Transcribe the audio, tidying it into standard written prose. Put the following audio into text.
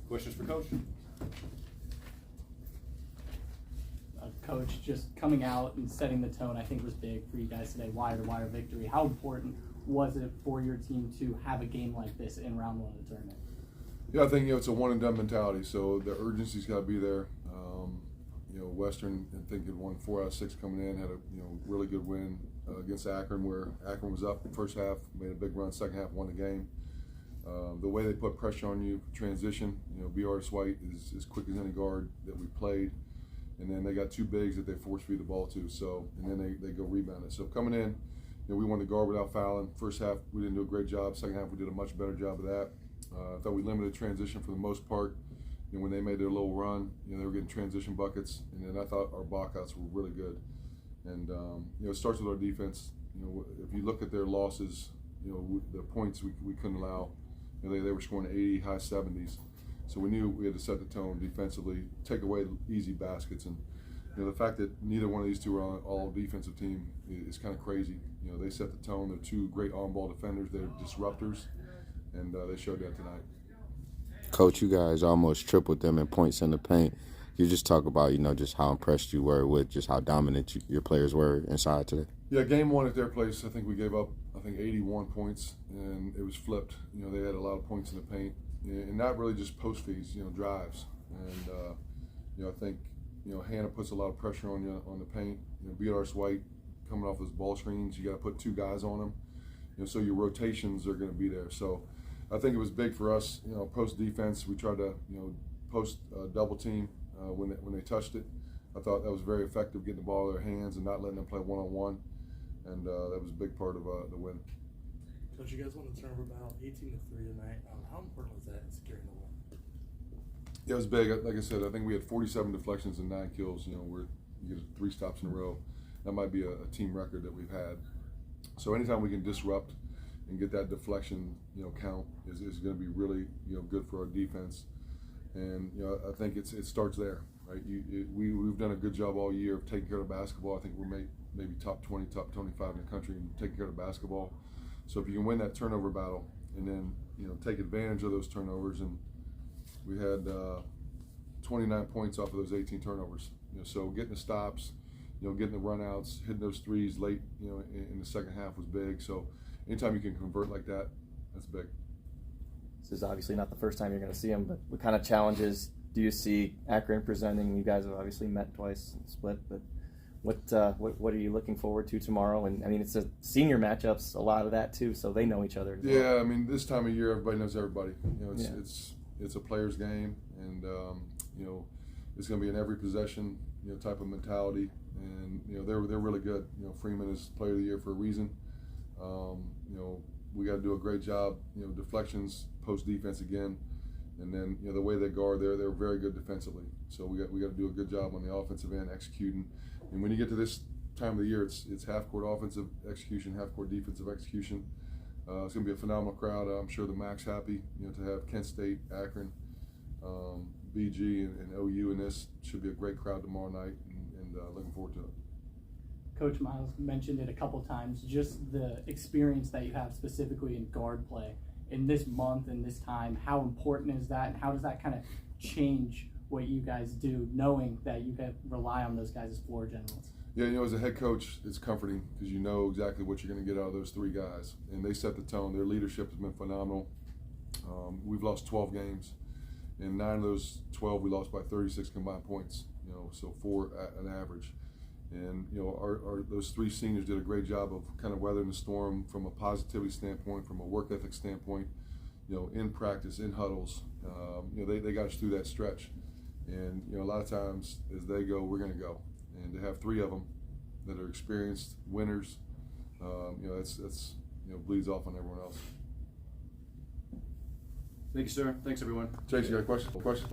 Questions for Coach? Coach, just coming out and setting the tone, I think was big for you guys today, wire-to-wire victory. How important was it for your team to have a game like this in round one of the tournament? Yeah, I think it's a one-and-done mentality, so the urgency's got to be there. Western, I think, had won 4 out of 6 coming in, had a really good win against Akron, where Akron was up first half, made a big run, second half won the game. The way they put pressure on you, transition, Artis White is as quick as any guard that we played. And then they got 2 bigs that they force feed the ball to. So, and then they go rebound it. So coming in, we won the guard without fouling. First half we didn't do a great job. Second half we did a much better job of that. I thought we limited transition for the most part. When they made their little run, they were getting transition buckets. And then I thought our Bobcats were really good. And it starts with our defense. If you look at their losses, the points we couldn't allow. They were scoring 80, high 70s. So we knew we had to set the tone defensively, take away easy baskets, and the fact that neither one of these two are on all defensive team is kind of crazy. They set the tone. They're 2 great on-ball defenders. They're disruptors, and they showed that tonight. Coach, you guys almost tripled them in points in the paint. You just talk about just how impressed you were with just how dominant your players were inside today. Yeah, game one at their place, I think we gave up 81 points, and it was flipped. They had a lot of points in the paint. And not really just post feeds, drives. And I think Hannah puts a lot of pressure on you on the paint. Artis White coming off those ball screens, you got to put 2 guys on them. So your rotations are going to be there. So I think it was big for us. Post defense, we tried to post double team when they touched it. I thought that was very effective, getting the ball in their hands and not letting them play one-on-one. And that was a big part of the win. Coach, you guys won the turnover battle 18-3 tonight. How important was that in securing the win? Yeah, it was big. Like I said, I think we had 47 deflections and 9 kills. Where you get 3 stops in a row. That might be a team record that we've had. So anytime we can disrupt and get that deflection, count is going to be really, good for our defense. And I think it starts there, right? We've done a good job all year of taking care of basketball. I think we're maybe top 20, top 25 in the country in taking care of basketball. So if you can win that turnover battle and then take advantage of those turnovers, and we had 29 points off of those 18 turnovers. So getting the stops, getting the runouts, hitting those threes late, in the second half was big. So anytime you can convert like that, that's big. This is obviously not the first time you're going to see them, but what kind of challenges do you see Akron presenting? You guys have obviously met twice and split, but what are you looking forward to tomorrow? And I mean, it's a senior matchups, a lot of that too, so they know each other as well. Yeah, I mean, this time of year, everybody knows everybody. It's a player's game, and it's going to be an every possession type of mentality, and they're really good. Freeman is Player of the Year for a reason. We got to do a great job. Deflections, post defense again, and then the way they guard, they're very good defensively. So we got to do a good job on the offensive end executing. And when you get to this time of the year, it's half court offensive execution, half court defensive execution. It's going to be a phenomenal crowd. I'm sure the MAC's happy, to have Kent State, Akron, BG, and OU in this. Should be a great crowd tomorrow night, and looking forward to it. Coach Miles mentioned it a couple times, just the experience that you have specifically in guard play in this month and this time. How important is that, and how does that kind of change what you guys do, knowing that you can rely on those guys as floor generals? Yeah, as a head coach, it's comforting because you know exactly what you're going to get out of those 3 guys, and they set the tone. Their leadership has been phenomenal. We've lost 12 games, and 9 of those 12 we lost by 36 combined points. So 4 at an average. And those 3 seniors did a great job of kind of weathering the storm from a positivity standpoint, from a work ethic standpoint. In practice, in huddles, they got us through that stretch. And a lot of times as they go, we're going to go. And to have 3 of them that are experienced winners, that's bleeds off on everyone else. Thank you, sir. Thanks, everyone. Chase, you got a question?